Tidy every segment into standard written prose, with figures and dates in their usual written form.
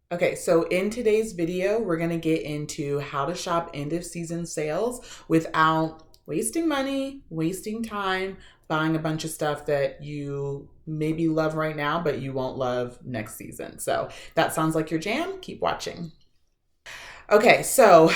Okay, so in today's video, we're going to get into how to shop end of season sales without wasting money, wasting time, buying a bunch of stuff that you maybe love right now, but you won't love next season. So that sounds like your jam. Keep watching. Okay, so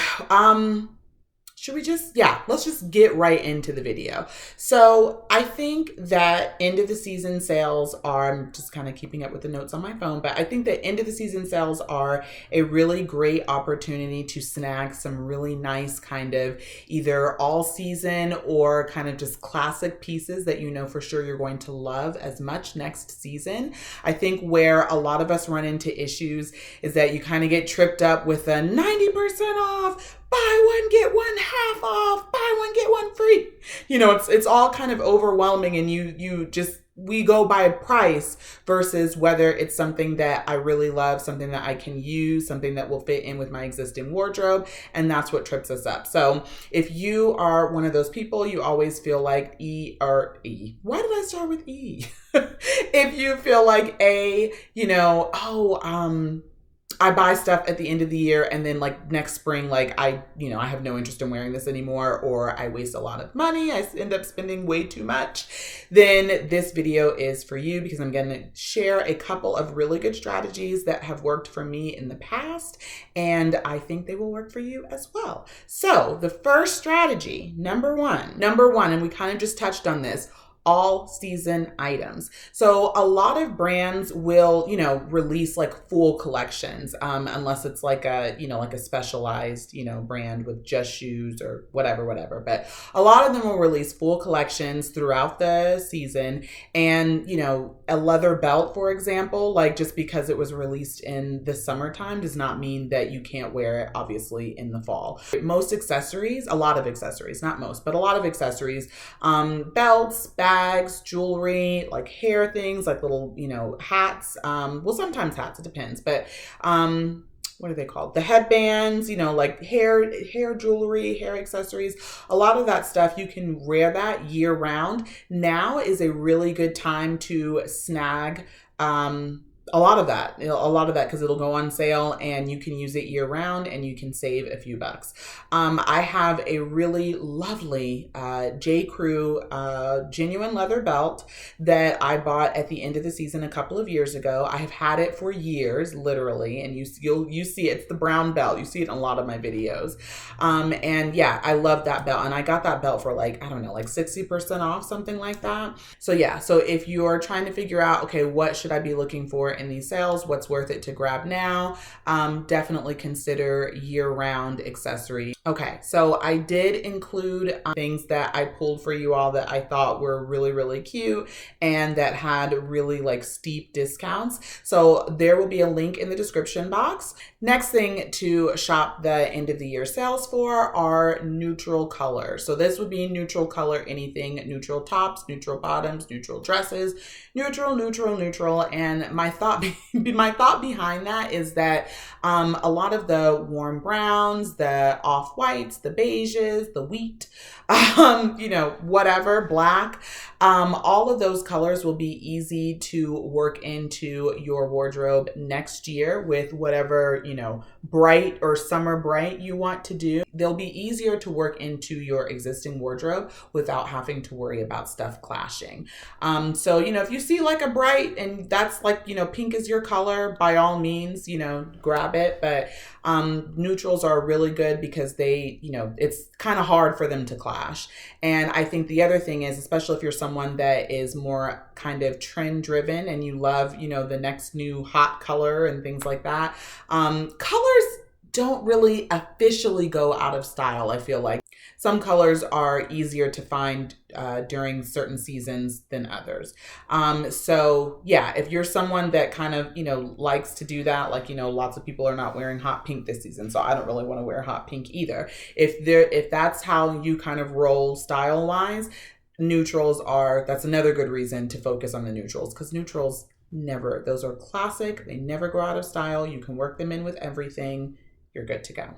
should we just, yeah, let's just get right into the video. So I think that end of the season sales are, I'm just kind of keeping up with the notes on my phone, but I think that end of the season sales are a really great opportunity to snag some really nice kind of either all season or kind of just classic pieces that you know for sure you're going to love as much next season. I think where a lot of us run into issues is that you kind of get tripped up with a 90% off, buy one, get one half off, buy one, get one free. You know, it's all kind of overwhelming, and we go by price versus whether it's something that I really love, something that I can use, something that will fit in with my existing wardrobe, and that's what trips us up. So if you are one of those people, you always feel like E. Why did I start with E? If you feel like A, I buy stuff at the end of the year and then like next spring, like I have no interest in wearing this anymore, or I waste a lot of money, I end up spending way too much, then this video is for you because I'm going to share a couple of really good strategies that have worked for me in the past, and I think they will work for you as well. So the first strategy, number one, and we kind of just touched on this, all season items. So a lot of brands will, release like full collections, unless it's like a specialized, brand with just shoes or whatever. But a lot of them will release full collections throughout the season. And, a leather belt, for example, like just because it was released in the summertime does not mean that you can't wear it, obviously, in the fall. Most accessories, a lot of accessories, not most, but a lot of accessories, belts, bags, jewelry, like hair things, like little, hats. Well, sometimes hats, it depends, but what are they called? The headbands, like hair jewelry, hair accessories, a lot of that stuff, you can wear that year round. Now is a really good time to snag a lot of that because it'll go on sale and you can use it year round and you can save a few bucks. I have a really lovely J. Crew genuine leather belt that I bought at the end of the season a couple of years ago. I have had it for years, literally, and you see it's the brown belt. You see it in a lot of my videos. And yeah, I love that belt, and I got that belt for like 60% off, something like that. So yeah, so if you're trying to figure out, okay, what should I be looking for in these sales, what's worth it to grab now, definitely consider year-round accessories. Okay, so I did include things that I pulled for you all that I thought were really, really cute and that had really like steep discounts. So there will be a link in the description box. Next thing to shop the end of the year sales for are neutral colors. So this would be neutral color anything, neutral tops, neutral bottoms, neutral dresses, neutral. And my thought behind that is that a lot of the warm browns, the off-whites, the beiges, the wheat, whatever, black, all of those colors will be easy to work into your wardrobe next year with whatever, bright or summer bright you want to do. They'll be easier to work into your existing wardrobe without having to worry about stuff clashing. So, if you see like a bright and that's like, pink is your color, by all means, grab it. But neutrals are really good because they, it's kind of hard for them to clash. And I think the other thing is, especially if you're someone that is more kind of trend driven and you love, the next new hot color and things like that, colors don't really officially go out of style. I feel like some colors are easier to find during certain seasons than others. So yeah, if you're someone that kind of, likes to do that, like, lots of people are not wearing hot pink this season, so I don't really want to wear hot pink either. If that's how you kind of roll style wise, that's another good reason to focus on the neutrals, because neutrals those are classic. They never go out of style. You can work them in with everything. You're good to go.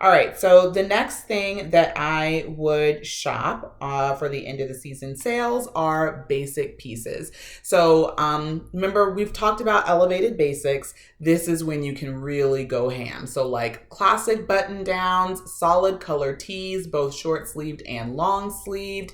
All right, so the next thing that I would shop for the end of the season sales are basic pieces. So remember, we've talked about elevated basics. This is when you can really go ham. So like classic button downs, solid color tees, both short sleeved and long sleeved.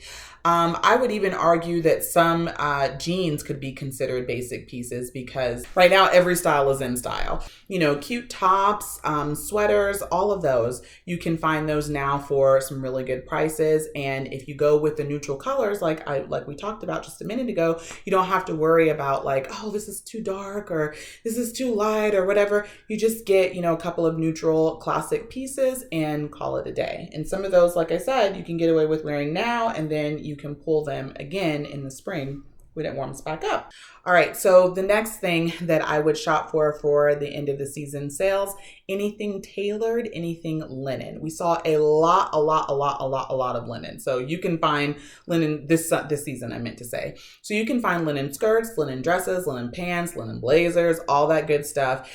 I would even argue that some jeans could be considered basic pieces because right now every style is in style. You know, cute tops, sweaters, all of those. You can find those now for some really good prices. And if you go with the neutral colors, like we talked about just a minute ago, you don't have to worry about like, oh, this is too dark or this is too light or whatever. You just get, you know, a couple of neutral classic pieces and call it a day. And some of those, like I said, you can get away with wearing now, and then you can pull them again in the spring when it warms back up. All right, so the next thing that I would shop for the end of the season sales, anything tailored, anything linen. We saw a lot of linen. So you can find linen this season, I meant to say. So you can find linen skirts, linen dresses, linen pants, linen blazers, all that good stuff.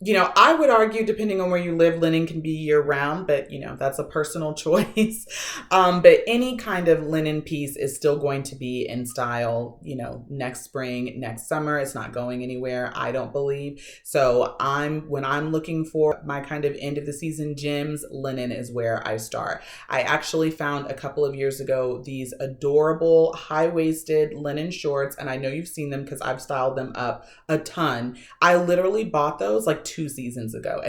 You know, I would argue, depending on where you live, linen can be year round, but you know, that's a personal choice. But any kind of linen piece is still going to be in style, you know, next spring, next summer. It's not going anywhere, I don't believe. So when I'm looking for my kind of end of the season gems, linen is where I start. I actually found a couple of years ago these adorable high-waisted linen shorts, and I know you've seen them because I've styled them up a ton. I literally bought those like 2 seasons ago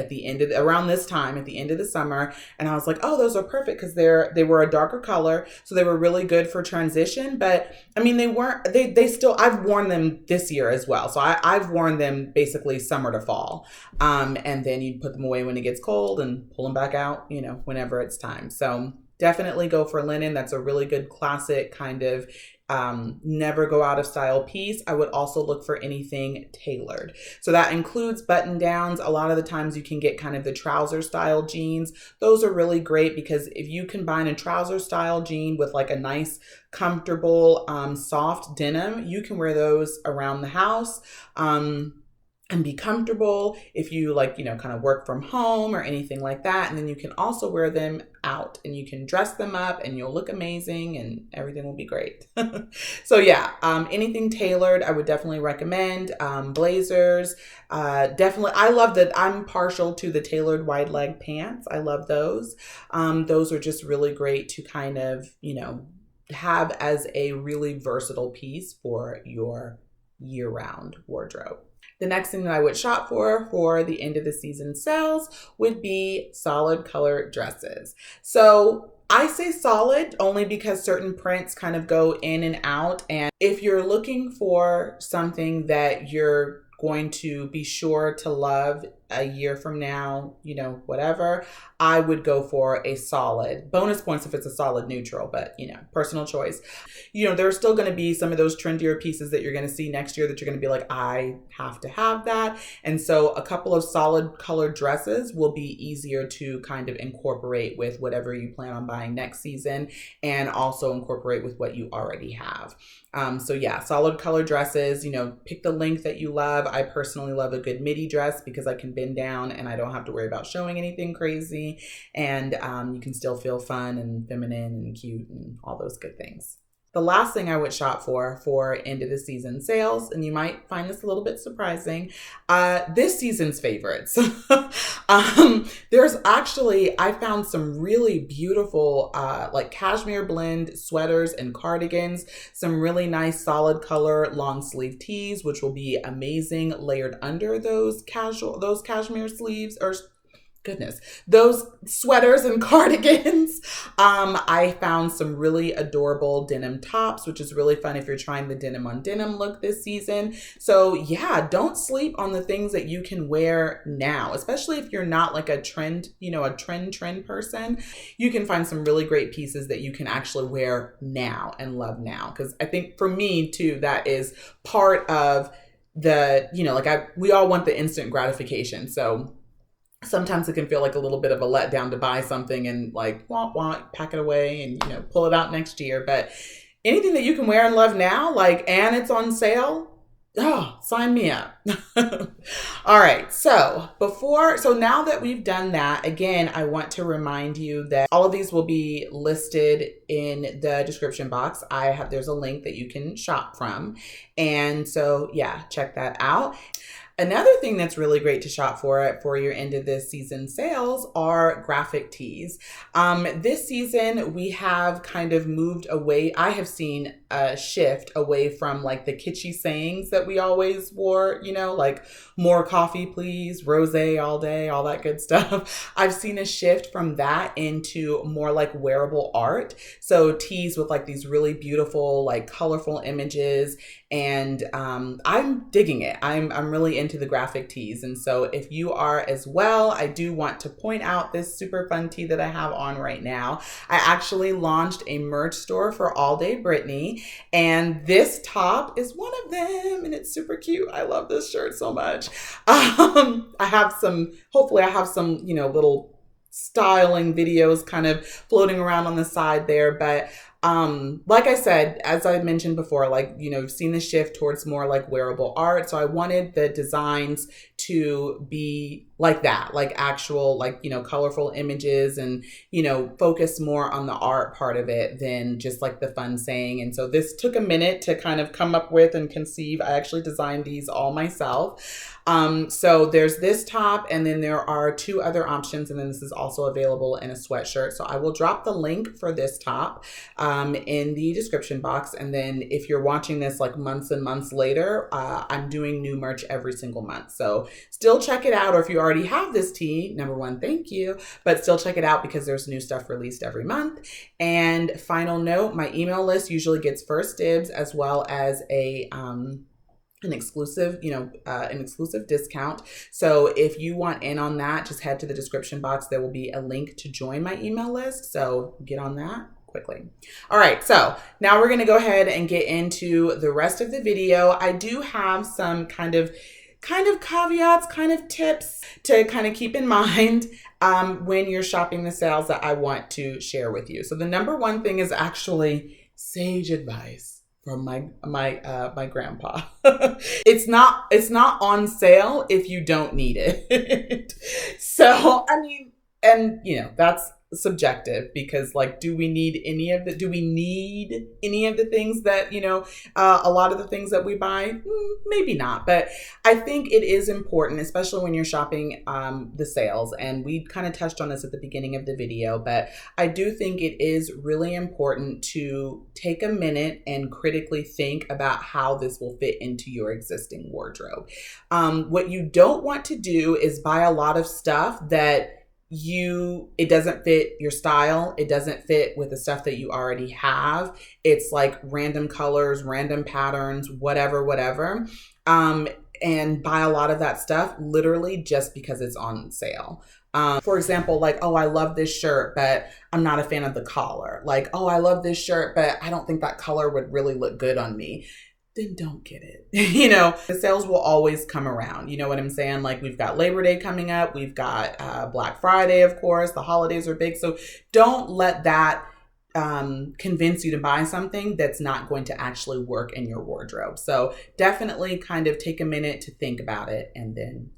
around this time at the end of the summer, and I was like, oh, those are perfect because they were a darker color, so they were really good for transition. But I mean, they still, I've worn them this year as well, so I've worn them basically summer to fall, and then you put them away when it gets cold and pull them back out, you know, whenever it's time. So definitely go for linen. That's a really good classic kind of never go out of style piece. I would also look for anything tailored. So that includes button downs. A lot of the times you can get kind of the trouser style jeans. Those are really great because if you combine a trouser style jean with like a nice, comfortable, soft denim, you can wear those around the house. And be comfortable if you like, you know, kind of work from home or anything like that. And then you can also wear them out and you can dress them up and you'll look amazing and everything will be great. So yeah, anything tailored, I would definitely recommend. Blazers, definitely. I love that. I'm partial to the tailored wide leg pants. I love those. Those are just really great to kind of, you know, have as a really versatile piece for your year-round wardrobe. The next thing that I would shop for the end of the season sales would be solid color dresses. So I say solid only because certain prints kind of go in and out. And if you're looking for something that you're going to be sure to love a year from now, you know, whatever, I would go for a solid. Bonus points if it's a solid neutral, but you know, personal choice. You know, there's still going to be some of those trendier pieces that you're going to see next year that you're going to be like, I have to have that. And so a couple of solid colored dresses will be easier to kind of incorporate with whatever you plan on buying next season and also incorporate with what you already have. So yeah, solid color dresses, you know, pick the length that you love. I personally love a good midi dress because I can bend down and I don't have to worry about showing anything crazy. And you can still feel fun and feminine and cute and all those good things. The last thing I would shop for end of the season sales, and you might find this a little bit surprising, this season's favorites. There's actually, I found some really beautiful like cashmere blend sweaters and cardigans, some really nice solid color long sleeve tees, which will be amazing layered under those cashmere sleeves, or goodness, those sweaters and cardigans. I found some really adorable denim tops, which is really fun if you're trying the denim on denim look this season. So yeah, don't sleep on the things that you can wear now, especially if you're not like a trend, you know, a trend person. You can find some really great pieces that you can actually wear now and love now. Because I think for me too, that is part of the, you know, like we all want the instant gratification. So sometimes it can feel like a little bit of a letdown to buy something and like, pack it away and, you know, pull it out next year. But anything that you can wear and love now, like, and it's on sale, Oh, sign me up. All right. So now that we've done that, again, I want to remind you that all of these will be listed in the description box. There's a link that you can shop from. And so, yeah, check that out. Another thing that's really great to shop for your end of this season sales are graphic tees. This season, we have kind of moved away. I have seen a shift away from like the kitschy sayings that we always wore, like more coffee, please, rosé all day, all that good stuff. I've seen a shift from that into more like wearable art. So tees with like these really beautiful, like colorful images. And I'm digging it. I'm really into the graphic tees. And so if you are as well, I do want to point out this super fun tee that I have on right now. I actually launched a merch store for All Day Brittany, and this top is one of them, and it's super cute. I love this shirt so much. Hopefully I have some, little styling videos kind of floating around on the side there, but like I said, as I mentioned before, you've seen the shift towards more like wearable art. So I wanted the designs to be like that, like actual, colorful images and, focus more on the art part of it than just like the fun saying. And so this took a minute to kind of come up with and conceive. I actually designed these all myself. So there's this top, and then there are two other options. And then this is also available in a sweatshirt. So I will drop the link for this top in the description box. And then if you're watching this like months and months later, I'm doing new merch every single month. So still check it out. Or if you already have this tee, number one, thank you, but still check it out because there's new stuff released every month. And final note, my email list usually gets first dibs as well as an exclusive discount. So if you want in on that, just head to the description box. There will be a link to join my email list. So get on that quickly. All right. So now we're going to go ahead and get into the rest of the video. I do have some kind of caveats, kind of tips to kind of keep in mind when you're shopping the sales that I want to share with you. So the number one thing is actually sage advice from my grandpa. It's not on sale if you don't need it. So, I mean, and that's subjective because do we need any of the things that, a lot of the things that we buy? Maybe not, but I think it is important, especially when you're shopping the sales. And we kind of touched on this at the beginning of the video, but I do think it is really important to take a minute and critically think about how this will fit into your existing wardrobe. What you don't want to do is buy a lot of stuff that it doesn't fit your style. It doesn't fit with the stuff that you already have. It's like random colors, random patterns, whatever. And buy a lot of that stuff literally just because it's on sale. For example, I love this shirt, but I'm not a fan of the collar. I love this shirt, but I don't think that color would really look good on me. Then don't get it. The sales will always come around. You know what I'm saying? We've got Labor Day coming up. We've got Black Friday, of course. The holidays are big. So don't let that convince you to buy something that's not going to actually work in your wardrobe. So definitely kind of take a minute to think about it and then,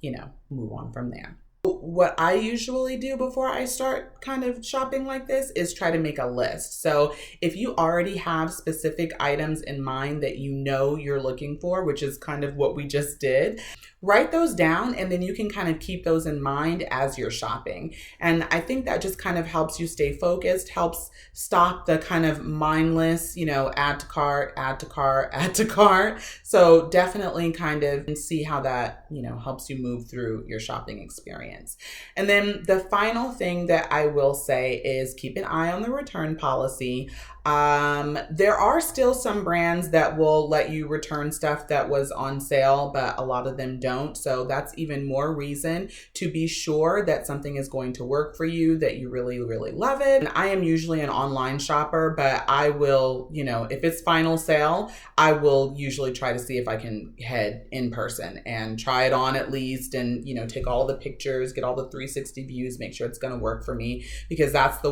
move on from there. What I usually do before I start kind of shopping like this is try to make a list. So if you already have specific items in mind that you're looking for, which is kind of what we just did, write those down and then you can kind of keep those in mind as you're shopping. And I think that just kind of helps you stay focused, helps stop the kind of mindless, add to cart, add to cart, add to cart. So definitely kind of see how that, helps you move through your shopping experience. And then the final thing that I will say is keep an eye on the return policy. There are still some brands that will let you return stuff that was on sale, but a lot of them don't. So that's even more reason to be sure that something is going to work for you, that you really, really love it. And I am usually an online shopper, but I will, if it's final sale, I will usually try to see if I can head in person and try it on at least and, take all the pictures, get all the 360 views, make sure it's going to work for me, because that's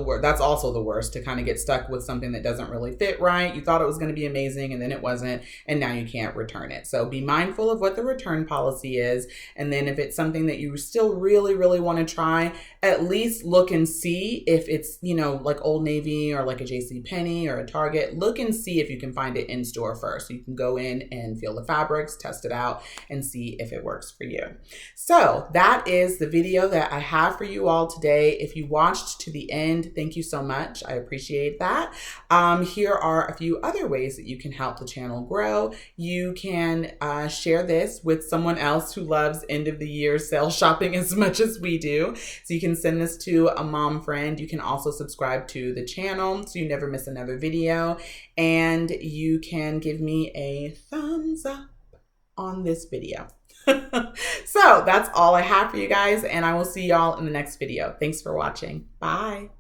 also the worst, to kind of get stuck with something that doesn't really fit right. You thought it was going to be amazing and then it wasn't, and now you can't return it. So be mindful of what the return policy is. And then if it's something that you still really, really want to try, at least look and see if it's, you know, like Old Navy or like a JCPenney or a Target. Look and see if you can find it in store first. So you can go in and feel the fabrics, test it out, and see if it works for you. So that is the video that I have for you all today. If you watched to the end, thank you so much. I appreciate that. Here are a few other ways that you can help the channel grow. You can share this with someone else who loves end of the year sale shopping as much as we do. So you can send this to a mom friend. You can also subscribe to the channel so you never miss another video. And you can give me a thumbs up on this video. So that's all I have for you guys, and I will see y'all in the next video. Thanks for watching. Bye.